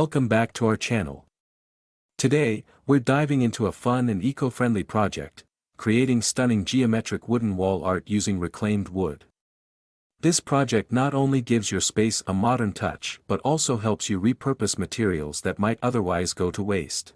Welcome back to our channel. Today, we're diving into a fun and eco-friendly project, creating stunning geometric wooden wall art using reclaimed wood. This project not only gives your space a modern touch but also helps you repurpose materials that might otherwise go to waste.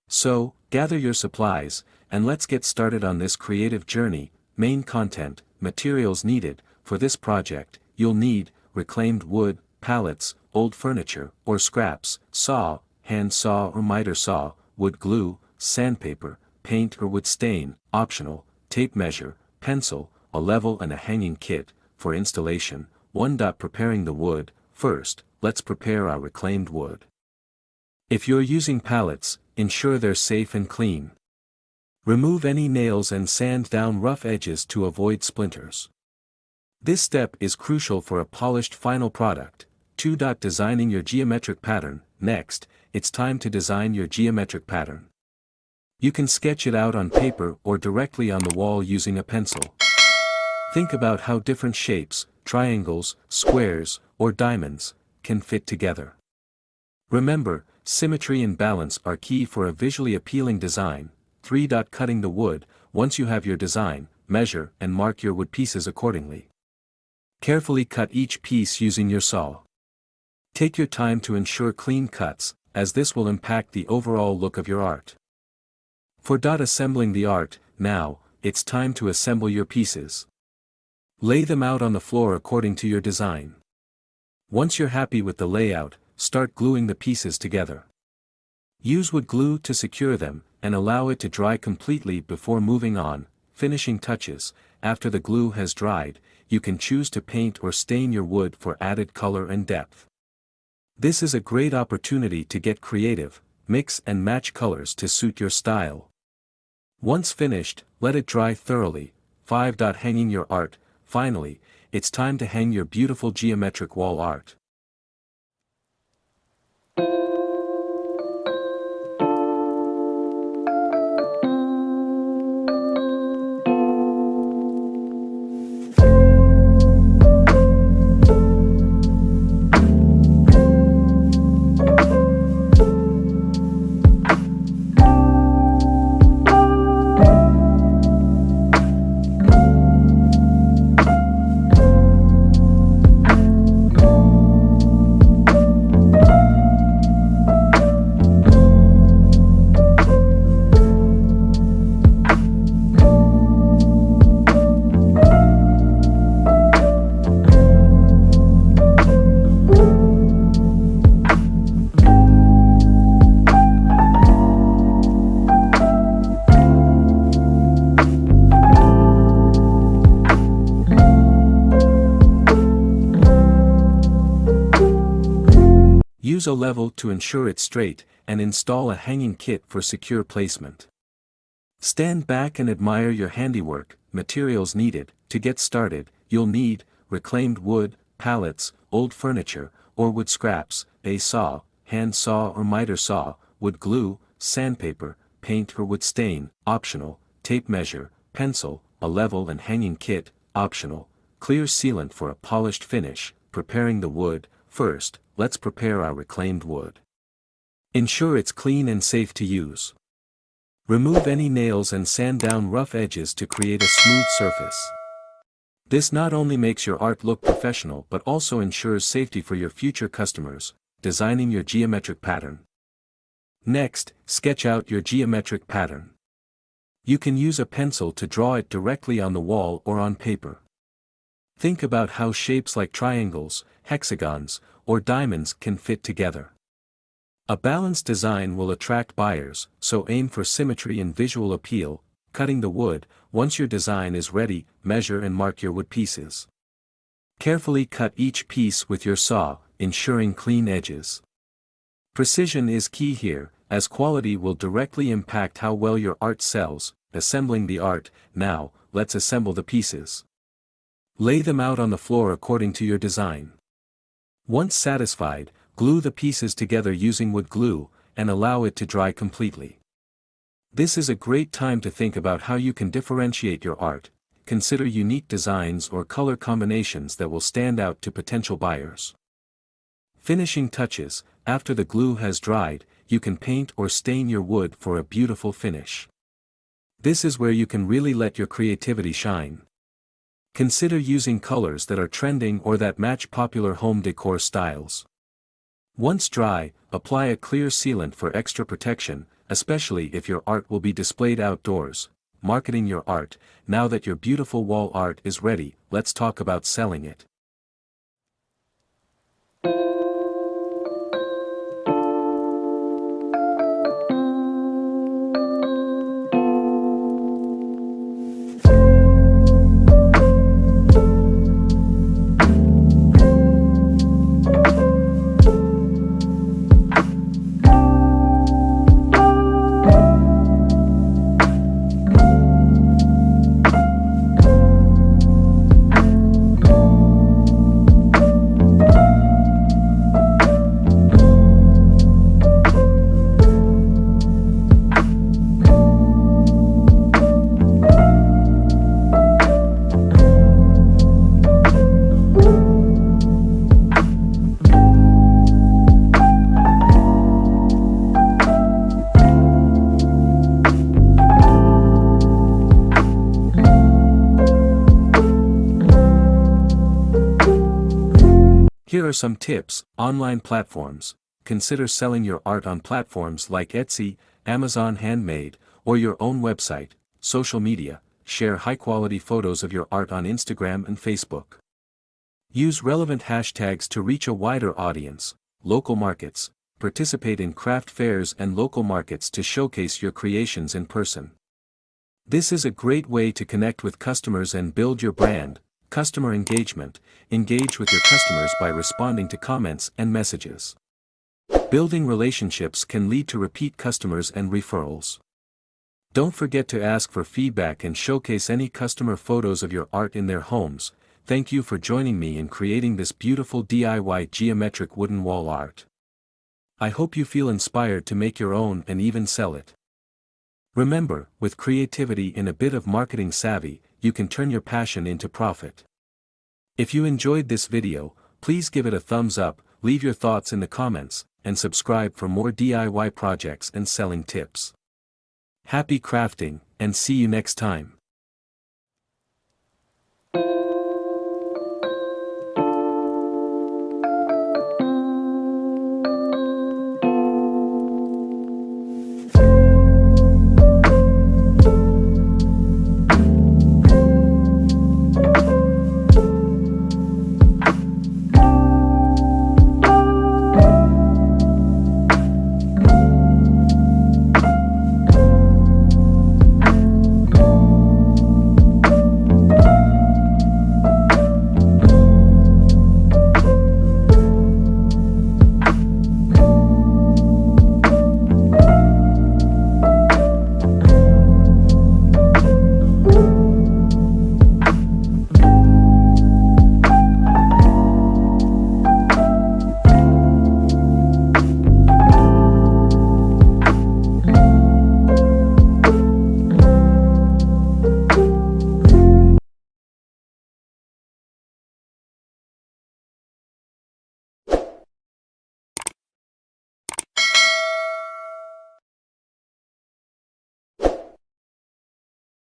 So, gather your supplies, and let's get started on this creative journey. Main content, materials needed. For this project, you'll need reclaimed wood, pallets, old furniture, or scraps, saw, hand saw or miter saw, wood glue, sandpaper, paint or wood stain, optional, tape measure, pencil, a level and a hanging kit. For installation, 1. Preparing the wood. First, let's prepare our reclaimed wood. If you're using pallets, ensure they're safe and clean. Remove any nails and sand down rough edges to avoid splinters. This step is crucial for a polished final product. 2. Designing your geometric pattern. Next, it's time to design your geometric pattern. You can sketch it out on paper or directly on the wall using a pencil. Think about how different shapes, triangles, squares, or diamonds, can fit together. Remember, symmetry and balance are key for a visually appealing design. 3. Cutting the wood. Once you have your design, measure and mark your wood pieces accordingly. Carefully cut each piece using your saw. Take your time to ensure clean cuts, as this will impact the overall look of your art. For assembling the art. Now, it's time to assemble your pieces. Lay them out on the floor according to your design. Once you're happy with the layout, start gluing the pieces together. Use wood glue to secure them, and allow it to dry completely before moving on. Finishing touches. After the glue has dried, you can choose to paint or stain your wood for added color and depth. This is a great opportunity to get creative, mix and match colors to suit your style. Once finished, let it dry thoroughly. 5. Hanging your art. Finally, it's time to hang your beautiful geometric wall art. Use a level to ensure it's straight, and install a hanging kit for secure placement. Stand back and admire your handiwork. Materials needed. To get started, you'll need reclaimed wood, pallets, old furniture, or wood scraps, a saw, hand saw or miter saw, wood glue, sandpaper, paint or wood stain, optional, tape measure, pencil, a level and hanging kit, optional, clear sealant for a polished finish. Preparing the wood. First, let's prepare our reclaimed wood. Ensure it's clean and safe to use. Remove any nails and sand down rough edges to create a smooth surface. This not only makes your art look professional but also ensures safety for your future customers. Designing your geometric pattern. Next, sketch out your geometric pattern. You can use a pencil to draw it directly on the wall or on paper. Think about how shapes like triangles, hexagons, or diamonds can fit together. A balanced design will attract buyers, so aim for symmetry and visual appeal. Cutting the wood. Once your design is ready, measure and mark your wood pieces. Carefully cut each piece with your saw, ensuring clean edges. Precision is key here, as quality will directly impact how well your art sells. Assembling the art. Now, let's assemble the pieces. Lay them out on the floor according to your design. Once satisfied, glue the pieces together using wood glue, and allow it to dry completely. This is a great time to think about how you can differentiate your art. Consider unique designs or color combinations that will stand out to potential buyers. Finishing touches. After the glue has dried, you can paint or stain your wood for a beautiful finish. This is where you can really let your creativity shine. Consider using colors that are trending or that match popular home decor styles. Once dry, apply a clear sealant for extra protection, especially if your art will be displayed outdoors. Marketing your art. Now that your beautiful wall art is ready, let's talk about selling it. Here are some tips. Online platforms. Consider selling your art on platforms like Etsy, Amazon Handmade, or your own website. Social media. Share high-quality photos of your art on Instagram and Facebook. Use relevant hashtags to reach a wider audience. Local markets. Participate in craft fairs and local markets to showcase your creations in person. This is a great way to connect with customers and build your brand. Customer engagement. Engage with your customers by responding to comments and messages. Building relationships can lead to repeat customers and referrals. Don't forget to ask for feedback and showcase any customer photos of your art in their homes. Thank you for joining me in creating this beautiful DIY geometric wooden wall art. I hope you feel inspired to make your own and even sell it. Remember, with creativity and a bit of marketing savvy, you can turn your passion into profit. If you enjoyed this video, please give it a thumbs up, leave your thoughts in the comments, and subscribe for more DIY projects and selling tips. Happy crafting, and see you next time.